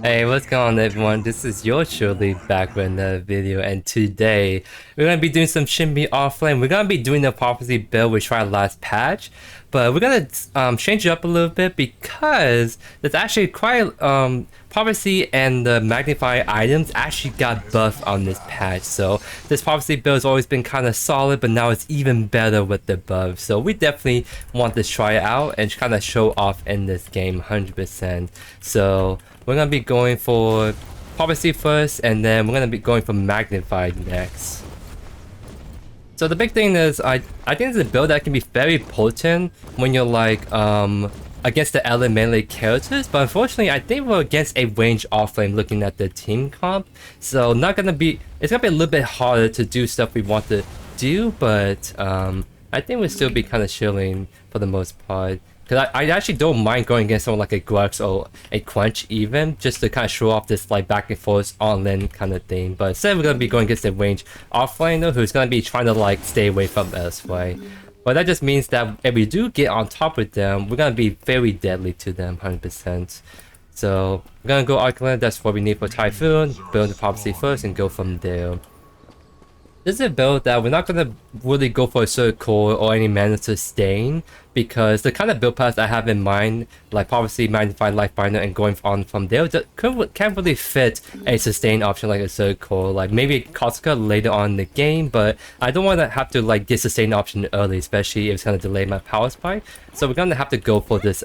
Hey, what's going on everyone? This is truly back with another video, and today we're gonna be doing some Shinbi offlane. We're gonna be doing the prophecy build we tried last patch, but we're gonna change it up a little bit because there's actually quite prophecy and the Magnify items actually got buffed on this patch. So this prophecy build has always been kind of solid, but now it's even better with the buff. So we definitely want to try it out and kind of show off in this game 100%. So we're gonna be going for prophecy first, and then we're gonna be going for Magnify next. So the big thing is, I think it's a build that can be very potent when you're like against the elementary characters, but unfortunately I think we're against a range offlane looking at the team comp. So it's gonna be a little bit harder to do stuff we want to do, but I think we'll still be kind of chilling for the most part. Because I actually don't mind going against someone like a Grux or a Quench even, just to kind of show off this like back and forth on lane kind of thing. But instead we're going to be going against a range offlaner who's going to be trying to like stay away from us, right? But that just means that if we do get on top with them, we're going to be very deadly to them 100%. So we're going to go Arcane, that's what we need for Typhoon, build the prophecy first and go from there. This is a build that we're not going to really go for a certain core or any mana sustain, because the kind of build paths I have in mind, like Prophecy, Magnify, Lifebinder, and going on from there, can't really fit a sustain option like a third core. Like maybe Caustica later on in the game, but I don't want to have to like get sustain option early, especially if it's going to delay my power spike. So we're going to have to go for this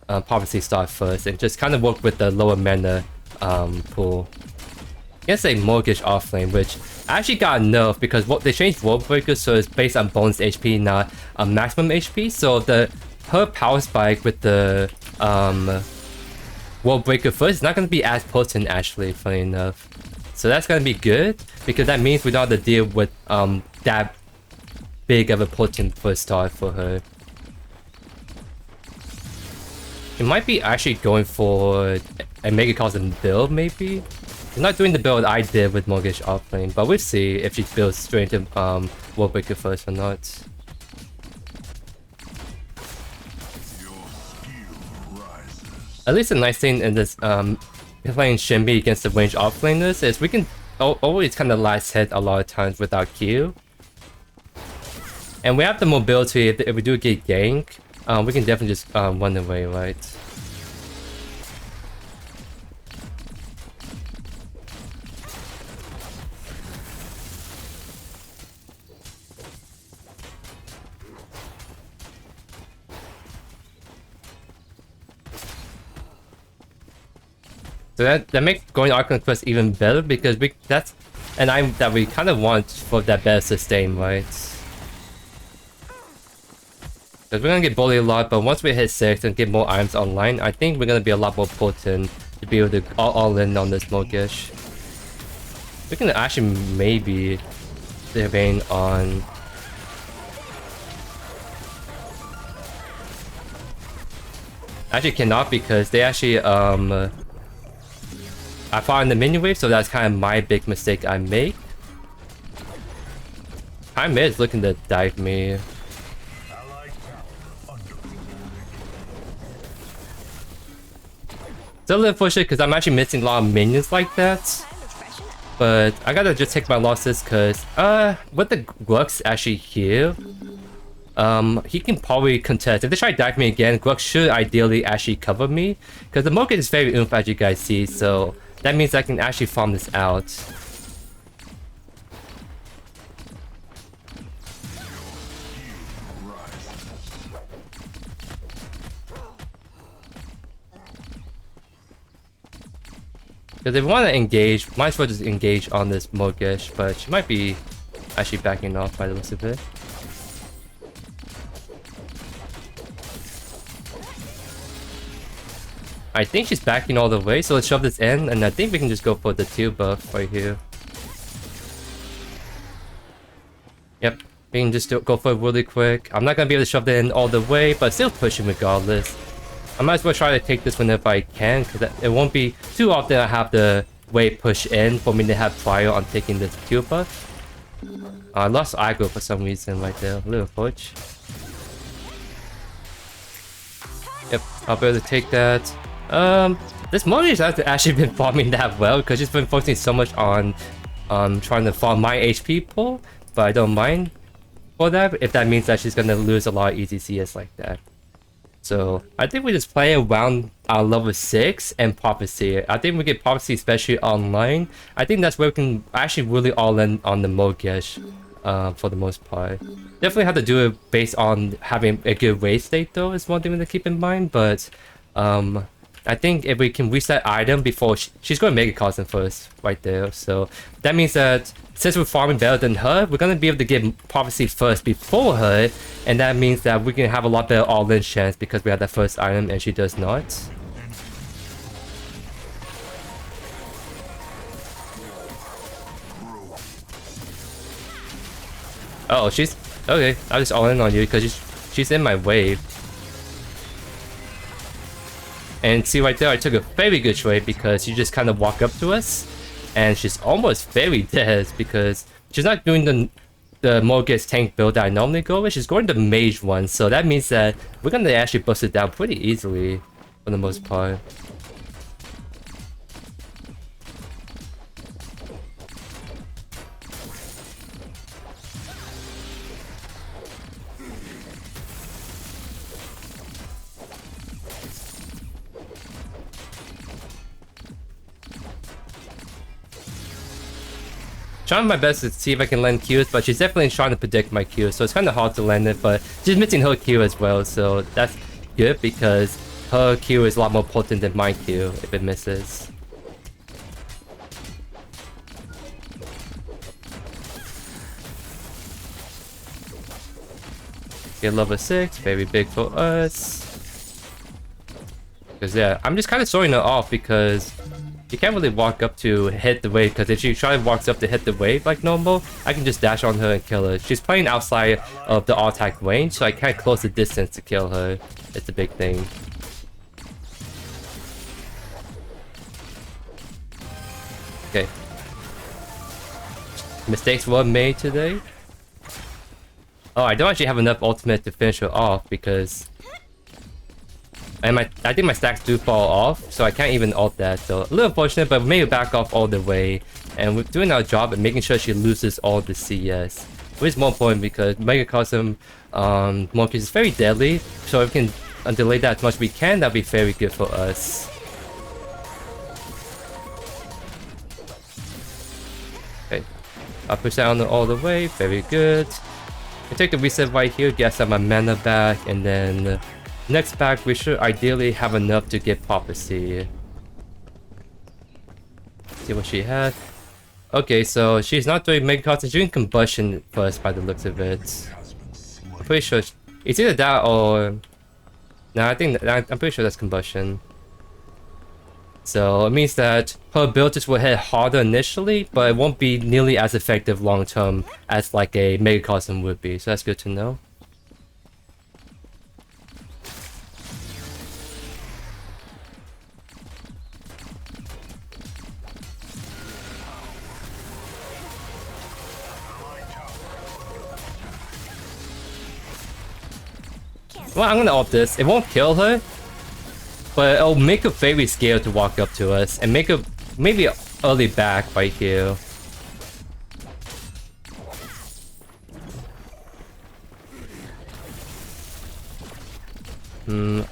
Prophecy start first and just kind of work with the lower mana pool. I guess a mortgage offlane, which I actually got nerfed because what they changed World Breaker, so it's based on bonus HP, not a maximum HP. So her power spike with the World Breaker first is not going to be as potent actually, funny enough. So that's going to be good because that means we don't have to deal with that big of a potent first start for her. It might be actually going for a Mega Cosm build maybe. I'm not doing the build I did with Mortgage offlane, but we'll see if she builds straight into World Breaker first or not. At least a nice thing in this playing Shinbi against the range offlaners is we can always kind of last hit a lot of times without Q. And we have the mobility if we do get gank, we can definitely just run away, right? So that makes going Arcane Quest even better because that's an item that we kind of want for that better sustain, right? Because we're gonna get bullied a lot, but once we hit 6 and get more items online, I think we're gonna be a lot more potent to be able to all in on this mortgage. We can actually maybe remain on. Actually cannot because they actually I fought in the minion wave, so that's kind of my big mistake I make. High mid is looking to dive me. It's a little unfortunate because I'm actually missing a lot of minions like that. But I gotta just take my losses because with the Grux actually here, he can probably contest. If they try to dive me again, Grux should ideally actually cover me because the market is very oomph as you guys see, so that means I can actually farm this out. Because if we want to engage, might as well just engage on this mortgage, but she might be actually backing off by the looks of it. I think she's backing all the way, so let's shove this in, and I think we can just go for the 2 buff right here. Yep, we can just go for it really quick. I'm not gonna be able to shove that in all the way, but still pushing regardless. I might as well try to take this one if I can, because it won't be too often I have the wave push in for me to have prior on taking this 2 buff. I lost aggro for some reason right there, a little fudge. Yep, I'll be able to take that. This Mori hasn't actually been farming that well because she's been focusing so much on trying to farm my HP pool, but I don't mind for that if that means that she's gonna lose a lot of easy CS like that. So I think we just play around level 6 and Prophecy. I think we get Prophecy especially online. I think that's where we can actually really all in on the Mogesh for the most part. Definitely have to do it based on having a good raid state though is one thing to keep in mind, but I think if we can reset item before she's going to make a Cosm first right there. So that means that since we're farming better than her, we're going to be able to get Prophecy first before her, and that means that we can have a lot better all-in chance because we have that first item and she does not. Oh, she's okay. I'll just all in on you because she's in my wave. And see right there, I took a very good trade because she just kind of walked up to us, and she's almost very dead because she's not doing the Morgus tank build that I normally go with. She's going the mage one, so that means that we're gonna actually bust it down pretty easily for the most part. Trying my best to see if I can land Qs, but she's definitely trying to predict my Q, so it's kind of hard to land it, but she's missing her Q as well, so that's good because her Q is a lot more potent than my Q if it misses. Get level 6, very big for us. Because yeah, I'm just kind of throwing her off because you can't really walk up to hit the wave, because if she tries to walk up to hit the wave like normal, I can just dash on her and kill her. She's playing outside of the all-attack range, so I can't close the distance to kill her. It's a big thing. Okay. Mistakes were made today. Oh, I don't actually have enough ultimate to finish her off because and I think my stacks do fall off, so I can't even ult that. So a little unfortunate, but we made it back off all the way. And we're doing our job at making sure she loses all the CS. Which is more important because Mega Cosm Morgus is very deadly. So if we can delay that as much as we can, that'd be very good for us. Okay. I'll push that on all the way, very good. I take the reset right here, get some of my mana back, and then next pack, we should ideally have enough to get Prophecy. See what she had. Okay, so she's not doing Mega Cosm, she's doing Combustion first by the looks of it. I'm pretty sure it's either that or... No, I'm pretty sure that's Combustion. So it means that her abilities will hit harder initially, but it won't be nearly as effective long term as like a Mega Cosm would be, so that's good to know. Well, I'm gonna ult this. It won't kill her, but it'll make her very scared to walk up to us and make her maybe early back right here. We're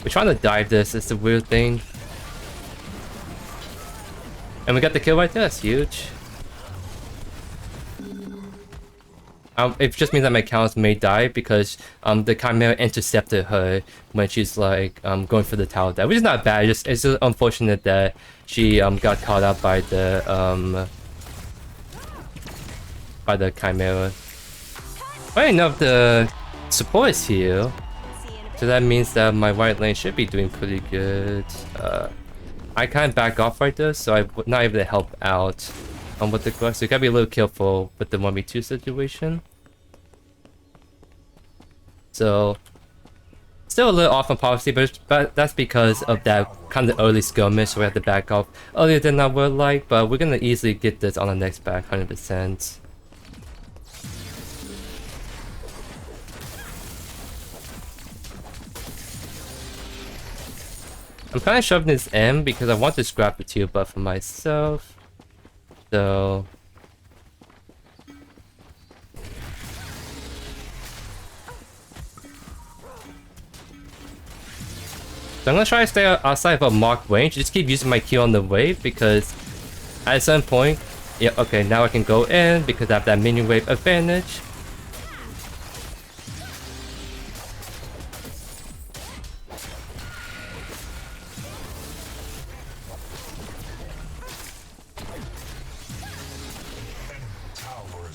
trying to dive this, it's a weird thing. And we got the kill right there, that's huge. It just means that my counts may die because the Chimera intercepted her when she's like going for the tower dive, which is not bad. It's just unfortunate that she got caught up by the Chimera. Funny enough, the support is here, so that means that my right lane should be doing pretty good. I can't back off right there, so I'm not able to help out with the Crest. So you gotta be a little careful with the 1v2 situation. So still a little off on policy, but that's because of that kind of early skirmish, so we have to back off earlier than I would like, but we're gonna easily get this on the next back, 100%. I'm kind of shoving this in because I want to scrap the 2 buff for myself. So I'm gonna try to stay outside of a marked range. Just keep using my Q on the wave because at some point, yeah, okay, now I can go in because I have that minion wave advantage.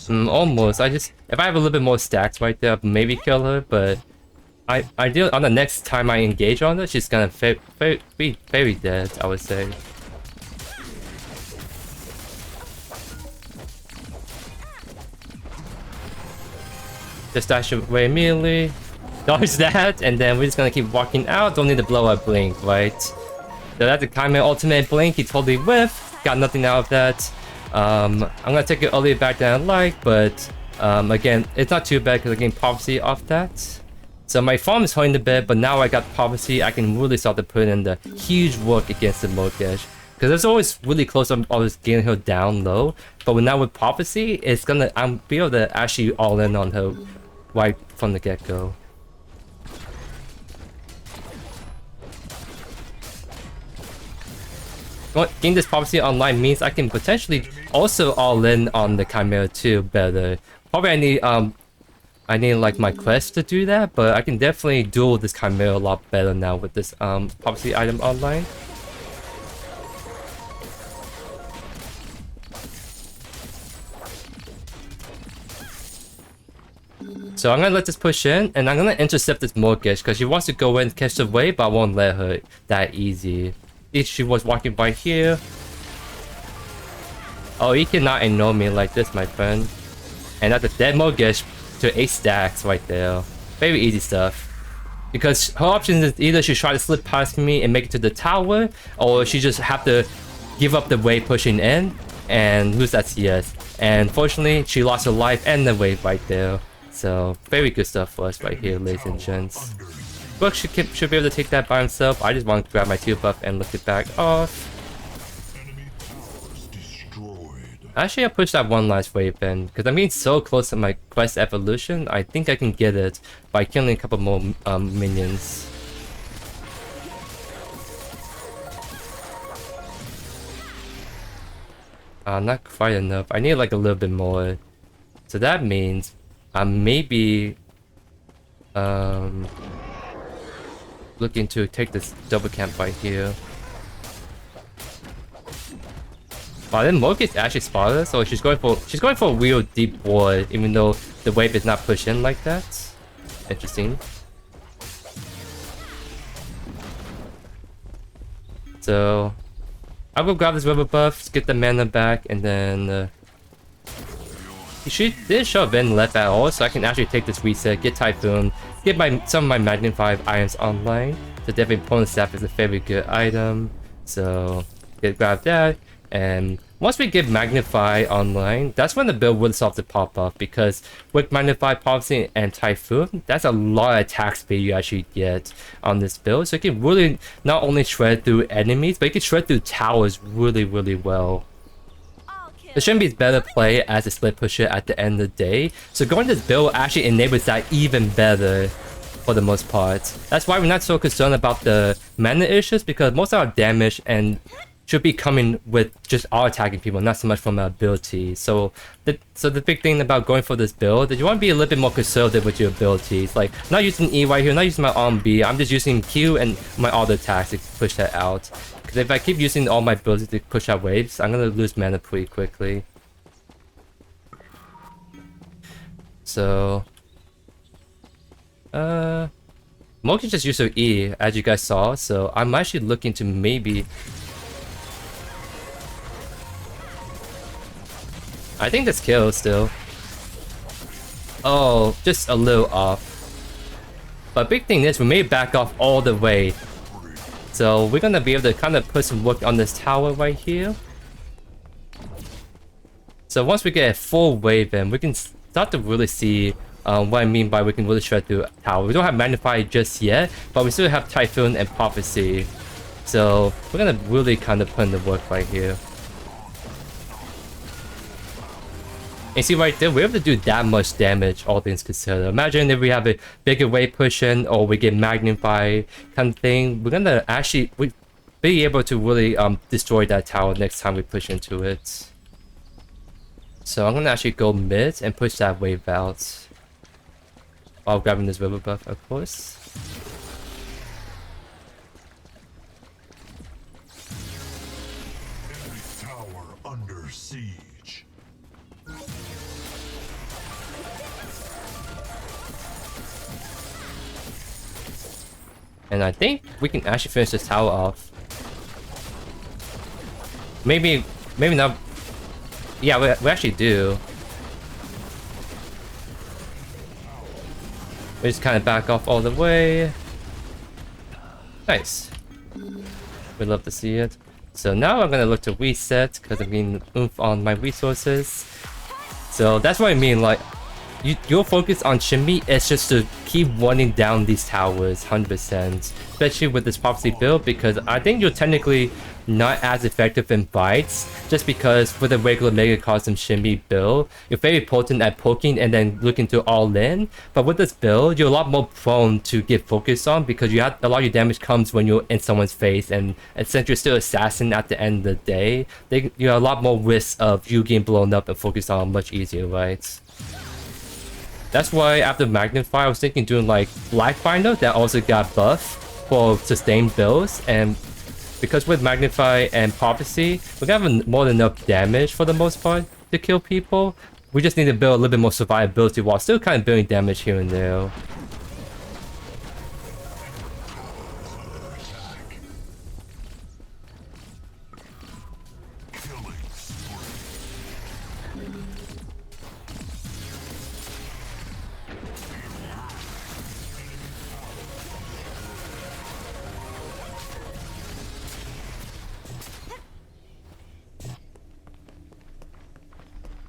Almost. If I have a little bit more stacks right there, I'll maybe kill her, but I do on the next time I engage on her, she's gonna be very dead, I would say. Just dash away immediately, dodge that, and then we're just gonna keep walking out. Don't need to blow up blink, right? So that's a Chimera ultimate blink. He totally whiffed. Got nothing out of that. I'm gonna take it earlier back than I like, but again, it's not too bad because I gained prophecy off that. So my farm is hurting a bit, but now I got prophecy, I can really start to put in the huge work against the Mokesh. Because it's always really close, I'm always getting her down low. But now with prophecy, it's gonna be able to actually all in on her right from the get-go. Getting this prophecy online means I can potentially also all in on the Chimera too better. Probably I need like my Crest to do that, but I can definitely duel this Chimera a lot better now with this prophecy item online. So I'm gonna let this push in, and I'm gonna intercept this Mokesh because she wants to go in and catch the wave, but I won't let her that easy. She was walking by here. Oh, he cannot ignore me like this, my friend. And that's a dead Mokesh to 8 stacks right there. Very easy stuff. Because her option is either she try to slip past me and make it to the tower, or she just have to give up the wave pushing in and lose that CS. And fortunately, she lost her life and the wave right there. So very good stuff for us right here, ladies and gents. Brook should be able to take that by himself. I just want to grab my 2 buff and lift it back off. Actually, I'll push that one last wave in, because I'm getting so close to my Crest evolution, I think I can get it by killing a couple more minions. Not quite enough. I need like a little bit more. So that means I'm maybe looking to take this double camp right here. But then Mokesh actually spotted us, so she's going for a real deep ward, even though the wave is not pushed in like that. Interesting. So I'll go grab this river buff, get the mana back, and then she didn't show up in left at all, so I can actually take this reset, get Typhoon, get some of my Magnify items online. So definitely opponent staff is a very good item. So grab that, and once we get Magnify online, that's when the build will start to pop up, because with Magnify, Prophecy, and Typhoon, that's a lot of attack speed you actually get on this build. So you can really not only shred through enemies, but you can shred through towers really, really well. The Shinbi is better play as a split pusher at the end of the day, so going this build actually enables that even better for the most part. That's why we're not so concerned about the mana issues, because most of our damage and should be coming with just our attacking people, not so much from our abilities. So the big thing about going for this build is you want to be a little bit more conservative with your abilities. Like, not using E right here, not using my R&B, I'm just using Q and my auto attacks to push that out. Because if I keep using all my abilities to push out waves, I'm gonna lose mana pretty quickly. So Mokesh just used her E, as you guys saw, so I'm actually looking to maybe... I think this kills still. Oh, just a little off. But big thing is we may back off all the way. So we're gonna be able to kind of put some work on this tower right here. So once we get a full wave in, we can start to really see what I mean by we can really shred through tower. We don't have Magnify just yet, but we still have Typhoon and Prophecy. So we're gonna really kind of put in the work right here. And see right there, we're able to do that much damage, all things considered. Imagine if we have a bigger wave push in, or we get Magnify kind of thing. We're gonna actually be able to really destroy that tower next time we push into it. So I'm gonna actually go mid and push that wave out. While grabbing this river buff, of course. Enemy tower under siege. And I think we can actually finish this tower off. Maybe not. Yeah, we actually do. We just kind of back off all the way. Nice. We'd love to see it. So now I'm gonna look to reset because I'm getting oomph on my resources. So that's what I mean, like, your focus on Shinbi is just to keep running down these towers 100%, especially with this prophecy build, because I think you're technically not as effective in fights, just because for the regular Mega Cosm Shinbi build, you're very potent at poking and then looking to all in. But with this build, you're a lot more prone to get focused on, because you have a lot of your damage comes when you're in someone's face, and since you're still assassin at the end of the day, you have a lot more risk of you getting blown up and focused on much easier, right? That's why after Magnify, I was thinking doing like Lifebinder that also got buff for sustained builds, and because with Magnify and Prophecy, we have more than enough damage for the most part to kill people. We just need to build a little bit more survivability while still kind of building damage here and there.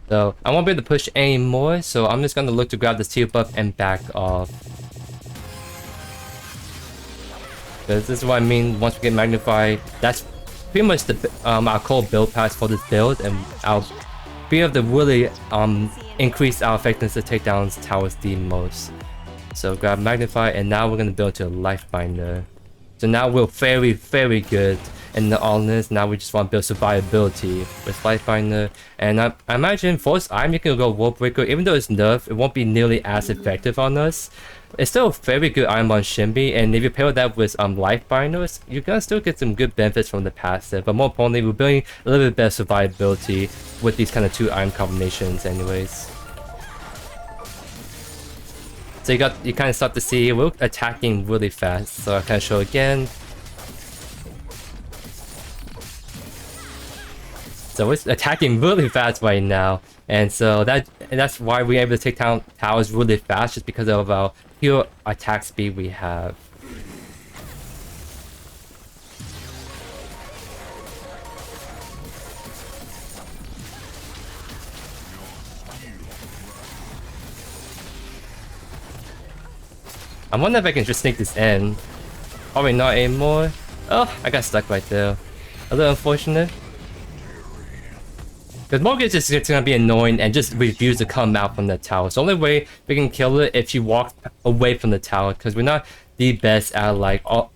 So I won't be able to push anymore, so I'm just gonna look to grab this tier buff and back off. Because this is what I mean, once we get Magnify, that's pretty much the our core build pass for this build, and I'll be able to really increase our effectiveness to take down towers the most. So grab Magnify, and now we're gonna build to a Lifebinder. So now we're very, very good in the allness. Now we just want to build survivability with Lifebinder. And I imagine Force Iron you can go World Breaker, even though it's nerfed, it won't be nearly as effective on us. It's still a very good item on Shinbi, and if you pair that with Lifebinders, you're gonna still get some good benefits from the passive. But more importantly, we're building a little bit better survivability with these kind of two item combinations anyways. So you kind of start to see we're attacking really fast. So I kind of show again. So we're attacking really fast right now, and so that's why we're able to take down towers really fast, just because of our pure attack speed we have. I wonder if I can just sneak this in. Probably not anymore. Oh, I got stuck right there. A little unfortunate. Because Morgan is just gonna be annoying and just refuse to come out from the tower. So the only way we can kill it if she walks away from the tower, because we're not the best at like all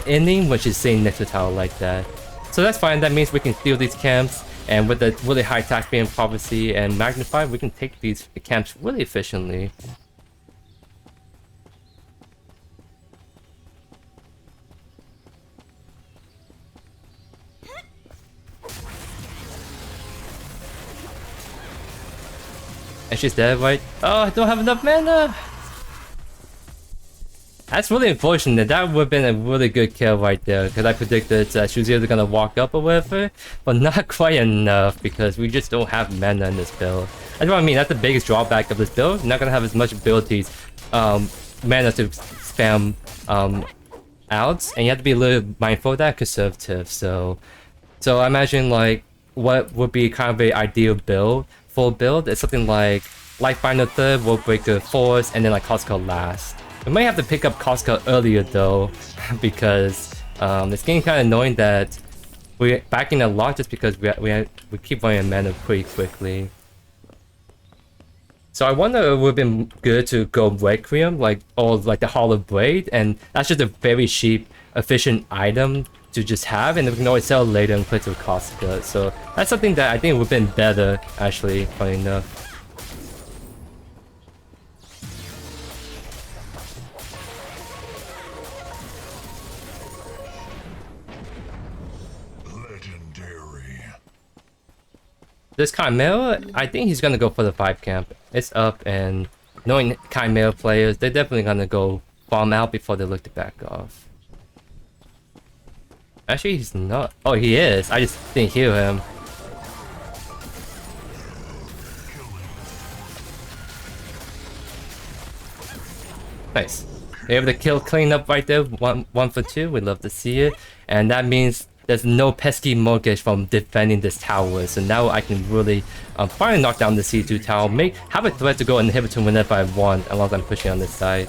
ending, which is sitting next to the tower like that. So that's fine. That means we can steal these camps, and with the really high attack being Prophecy and Magnify, we can take these camps really efficiently. And she's dead, right? Oh, I don't have enough mana! That's really unfortunate. That would have been a really good kill right there, because I predicted that she was either gonna walk up or whatever, but not quite enough, because we just don't have mana in this build. That's what I mean, that's the biggest drawback of this build. You're not gonna have as much abilities, mana to spam outs, and you have to be a little mindful of that, conservative. So I imagine like what would be kind of an ideal build. Full build is something like Lifebinder 3rd, World Breaker 4th, and then like Caustica last. We might have to pick up Caustica earlier though, because It's getting kind of annoying that we're backing a lot just because we keep running mana pretty quickly. So I wonder if it would have been good to go Requiem, like, or like the Hollow Blade, and that's just a very cheap, efficient item to just have, and we can always sell it later and play with Caustica. So that's something that I think would have been better, actually, funny enough. This Chimera, I think he's gonna go for the 5 camp. It's up, and knowing Chimera players, they're definitely gonna go farm out before they look to back off. Actually, he's not. Oh, he is. I just didn't hear him. Nice. You're able to kill clean up right there. One for 2. We'd love to see it. And that means there's no pesky mortgage from defending this tower, so now I can really finally knock down the C2 tower, have a threat to go inhibitor whenever I want, as long as I'm pushing on this side.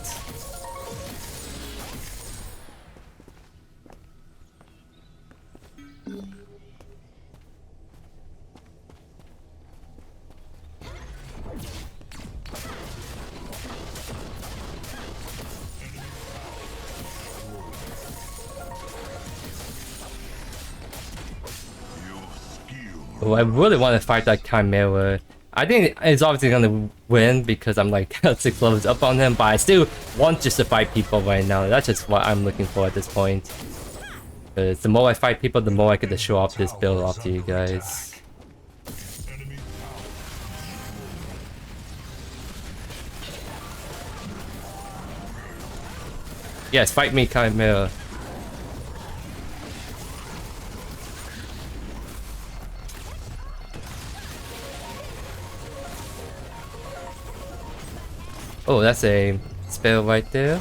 Oh, I really want to fight that Chimera. I think it's obviously gonna win because I'm like 6 levels up on him, but I still want just to fight people right now. That's just what I'm looking for at this point. Because the more I fight people, the more I get to show off this build off to you guys. Yes, fight me, Chimera. Oh, that's a spell right there.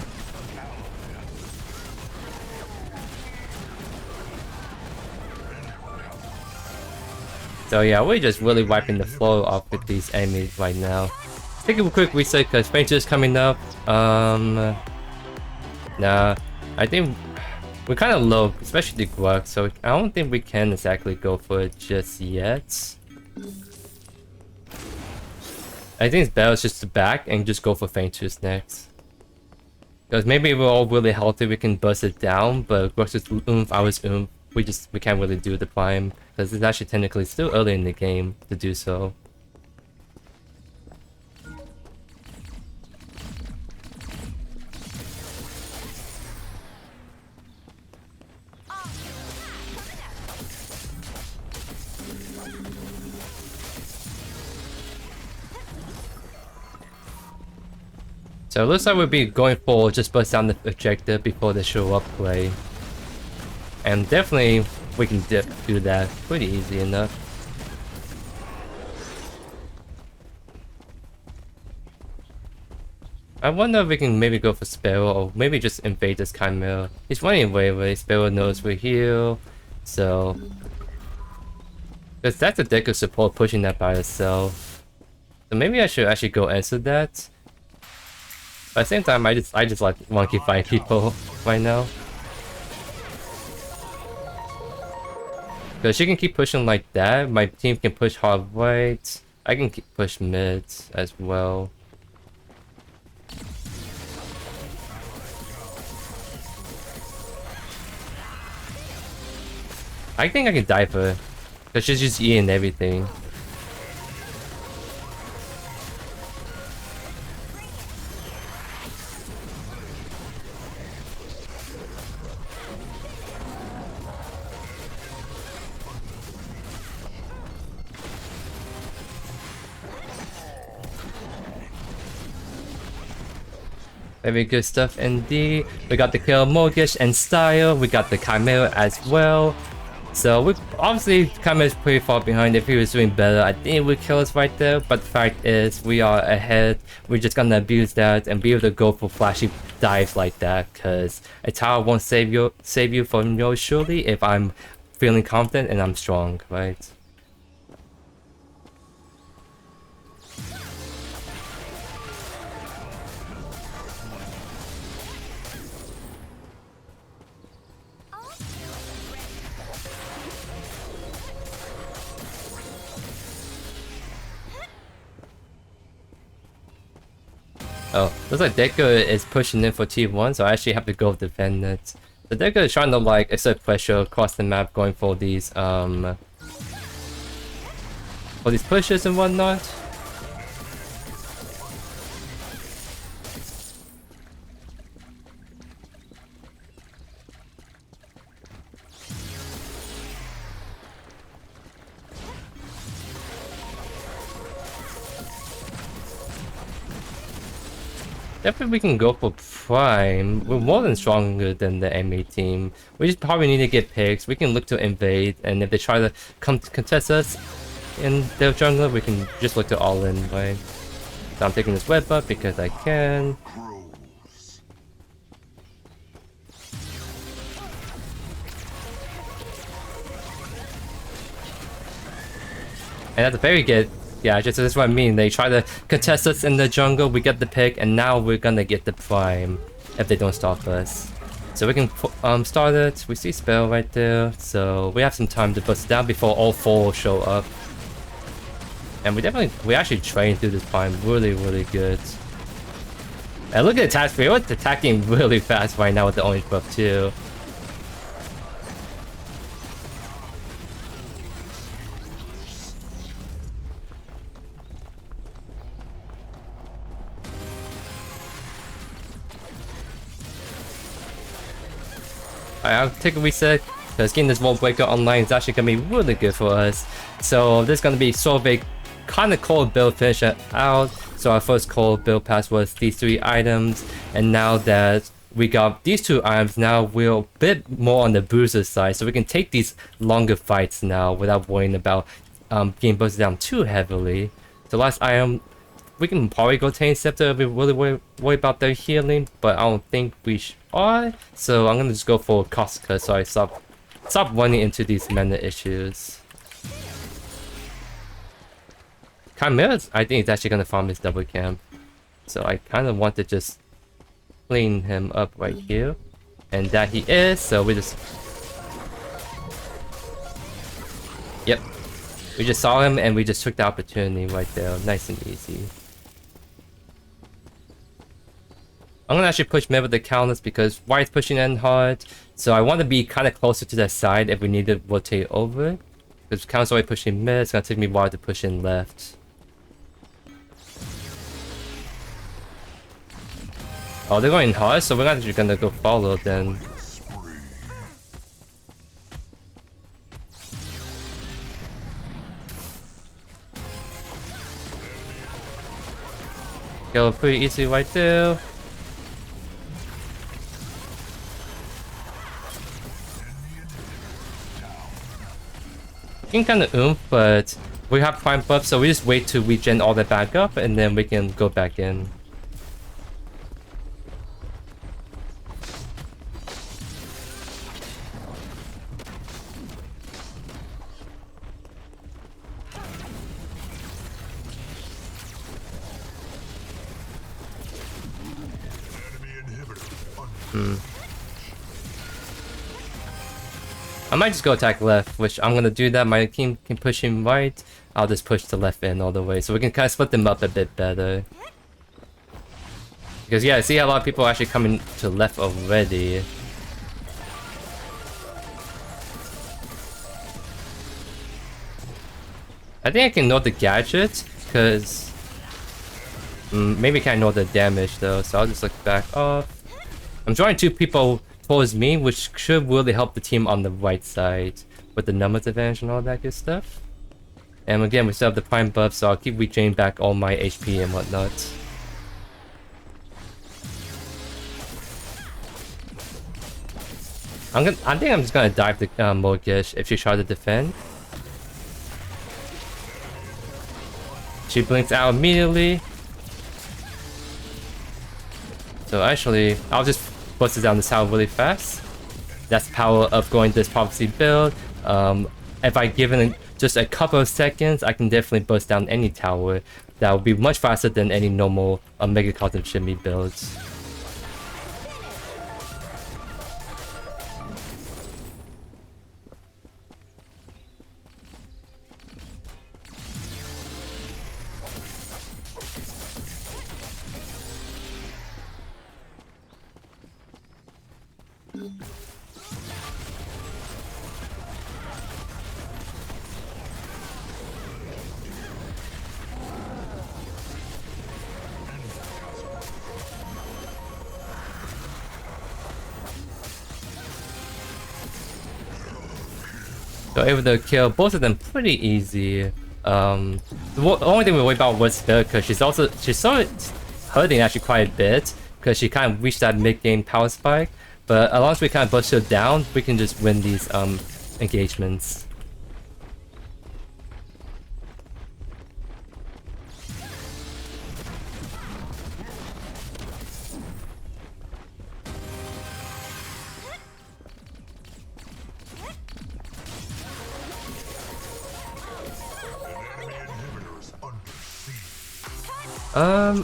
So yeah, we're just really wiping the floor off with these enemies right now. Take a quick reset because Ranger's coming up. Nah, I think we're kind of low, especially the Grug, so I don't think we can exactly go for it just yet. I think it's better just to back and just go for Fainters next. Because maybe we're all really healthy, we can bust it down, but versus Oomph, ours Oomph, we can't really do the climb. Because it's actually technically still early in the game to do so. So it looks like we'll be going for just bust down the objective before they show up play. And definitely we can do that pretty easy enough. I wonder if we can maybe go for Sparrow or maybe just invade this Chimera. He's running away, right? Sparrow knows we're here, so... Because that's a deck of support pushing that by itself. So maybe I should actually go answer that. But at the same time, I just like want to keep fighting people right now. Because she can keep pushing like that, my team can push hard right. I can keep push mid as well. I think I can dive her. Because she's just eating everything. Very good stuff indeed. We got the kill Mortgage and Style. We got the Chimera as well. So we obviously Chimera's pretty far behind. If he was doing better, I think it would kill us right there. But the fact is, we are ahead. We're just gonna abuse that and be able to go for flashy dives like that. Cause a tower won't save you from yours surely if I'm feeling confident and I'm strong, right? Oh, looks like Deku is pushing in for T1, so I actually have to go defend it. So Deku is trying to like exert pressure across the map, going for these pushes and whatnot. Definitely we can go for Prime. We're more than stronger than the enemy team. We just probably need to get picks. We can look to invade, and if they try to come to contest us in their jungle, we can just look to all in, right? So I'm taking this web up because I can. And that's very good. Yeah, just that's what I mean. They try to contest us in the jungle, we get the pick, and now we're gonna get the Prime if they don't stop us. So we can start it. We see spell right there, so we have some time to bust down before all four show up. And we actually trained through this Prime really good. And look at the attack speed. We're attacking really fast right now with the orange buff too. I'll take a reset, because getting this wall breaker online is actually going to be really good for us. So this is going to be sort of a kind of cold build finish out. So our first cold build pass was these 3 items, and now that we got these 2 items, now we're a bit more on the bruiser side, so we can take these longer fights now without worrying about getting busted down too heavily. So last item, we can probably go Tane Scepter if we really worry about their healing, but I don't think we are. So I'm gonna just go for Caustica so I stop running into these mana issues. Chimera, I think, is actually gonna farm his double camp. So I kind of want to just clean him up right here. And that he is, so we just... Yep. We just saw him and we just took the opportunity right there. Nice and easy. I'm gonna actually push mid with the counters because White's pushing in hard. So I want to be kind of closer to that side if we need to rotate over. Because counters already pushing mid, it's gonna take me a while to push in left. Oh, they're going hard, so we're actually gonna go follow then. Go pretty easy right there. Can kind of oomph, but we have prime buff, so we just wait to regen all that back up, and then we can go back in. I might just go attack left, which I'm gonna do that. My team can push him right. I'll just push the left in all the way, so we can kind of split them up a bit better. Because yeah, I see a lot of people are actually coming to left already. I think I can ignore the gadget, because maybe I can't ignore the damage though, so I'll just look back off. I'm drawing 2 people towards me, which should really help the team on the right side with the numbers advantage and all that good stuff. And again, we still have the prime buff, so I'll keep regaining back all my HP and whatnot. I think I'm just gonna dive the Mortgage if she tries to defend. She blinks out immediately. So actually, I'll just bust it down the tower really fast. That's the power of going this prophecy build. If I give it just a couple of seconds, I can definitely bust down any tower. That will be much faster than any normal Mega Cosmic Shinbi builds. So able to kill both of them pretty easy. The only thing we worry about was Spill, because she's sort of hurting actually quite a bit, because she kind of reached that mid-game power spike. But as long as we kind of burst her down, we can just win these engagements.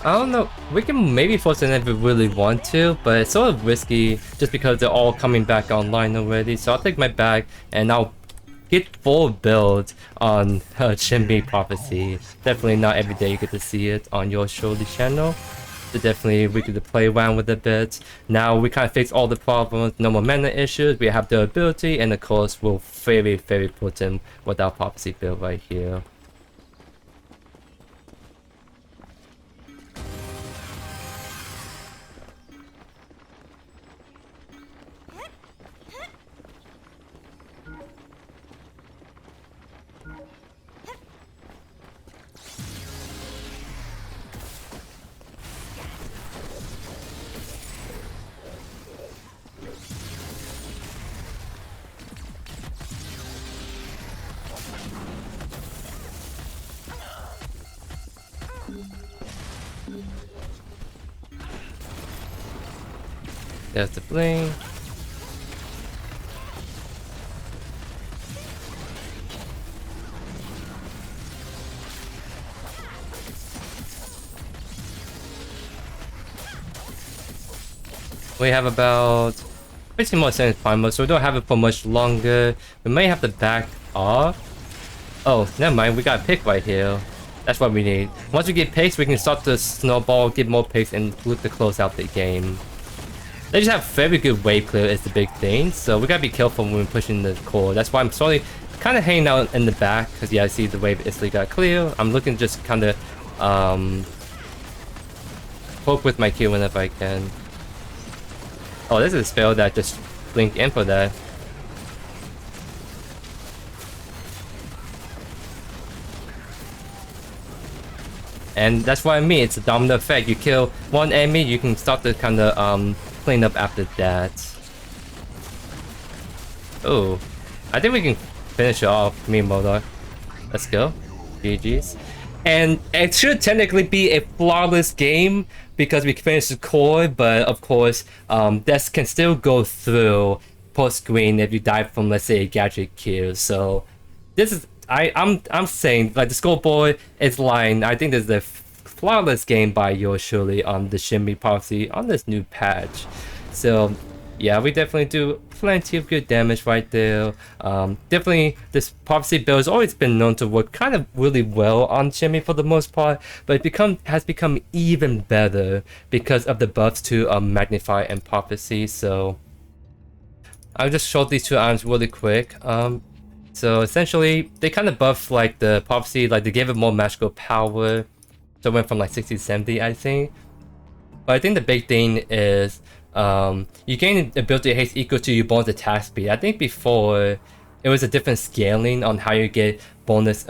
I don't know. We can maybe force it if we really want to, but it's sort of risky just because they're all coming back online already. So I'll take my bag and I'll get full build on Shinbi Prophecy. Definitely not every day you get to see it on JoeYoursTruly channel. So definitely we get to play around with it a bit. Now we kind of fix all the problems, no more mana issues, we have the ability, and of course we're very, very potent with our Prophecy build right here. There's the bling. We have about 15 more seconds primer, so we don't have it for much longer. We may have to back off. Oh, never mind, we got a pick right here. That's what we need. Once we get picks, we can start the snowball, get more picks, and look to close out the game. They just have very good wave clear is the big thing, so we gotta be careful when we're pushing the core. That's why I'm slowly kind of hanging out in the back, because yeah, I see the wave instantly got clear. I'm looking to just kind of poke with my Q whenever I can. Oh, this is a spell that just blinked in for that. And that's what I mean, it's a domino effect. You kill one enemy, you can start to kind of clean up after that. Oh, I think we can finish it off, me and Modok. Let's go. GG's. And it should technically be a flawless game because we finished the core, but of course, this can still go through post screen if you die from, let's say, a gadget kill. So this is I'm saying, like, the scoreboard is lying. I think this is a flawless game by JoeYoursTruly on the Shinbi Prophecy on this new patch. So yeah, we definitely do plenty of good damage right there. Definitely this Prophecy build has always been known to work kind of really well on Shinbi for the most part, but it has become even better because of the buffs to Magnify and Prophecy. So I'll just show these two items really quick. So essentially, they kind of buffed like the Prophecy, like they gave it more magical power. So it went from like 60 to 70, I think. But I think the big thing is you gain ability haste equal to your bonus attack speed. I think before it was a different scaling on how you get bonus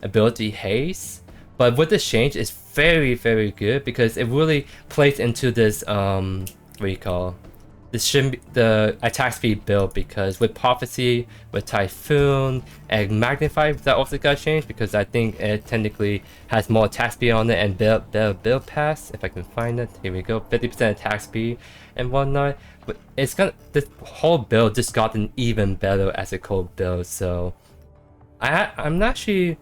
ability haste. But with this change, it's very, very good because it really plays into this what do you call? The attack speed build, because with Prophecy, with Typhoon, and Magnify, that also got changed because I think it technically has more attack speed on it and build pass, if I can find it. Here we go, 50% attack speed and whatnot. But it's gonna, this whole build just gotten even better as a core build. So I'm not actually,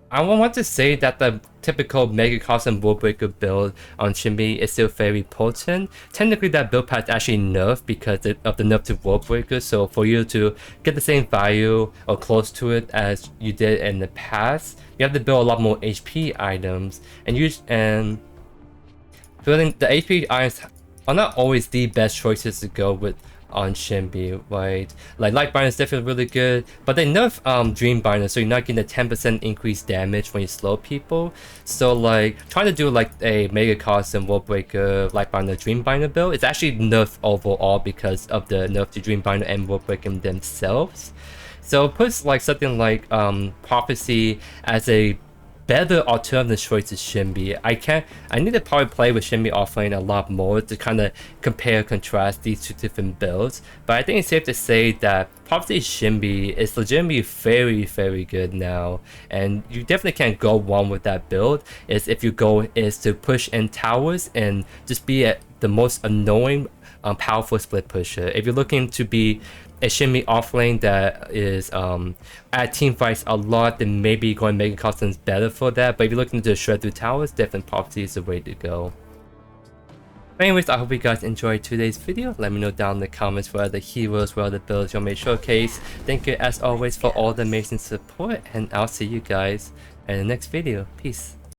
I want to say that the typical Mega Custom Worldbreaker build on Shinbi is still very potent. Technically, that build path actually nerfed because of the nerf to Worldbreaker. So for you to get the same value or close to it as you did in the past, you have to build a lot more HP items. And building the HP items are not always the best choices to go with on Shinbi, right? Like Lifebinder is definitely really good, but they nerf Dreambinder, so you're not getting a 10% increased damage when you slow people. So like trying to do like a Mega Custom Worldbreaker Lifebinder Dreambinder build, it's actually nerfed overall because of the nerf to Dreambinder and Worldbreaker themselves. So it puts like something like Prophecy as a better alternative choice to Shinbi. I need to probably play with Shinbi offlane a lot more to kind of compare contrast these two different builds. But I think it's safe to say that Prophecy Shinbi is legitimately very good now, and you definitely can't go wrong with that build. Is if your goal is to push in towers and just be at the most annoying powerful split pusher. If you're looking to be a Shinbi offlane that is at team fights a lot, then maybe going Mega Customs better for that. But if you're looking to shred through towers, definitely Prophecy is the way to go. Anyways, I hope you guys enjoyed today's video. Let me know down in the comments what other heroes, what other builds you may showcase. Thank you as always for all the amazing support, and I'll see you guys in the next video. Peace.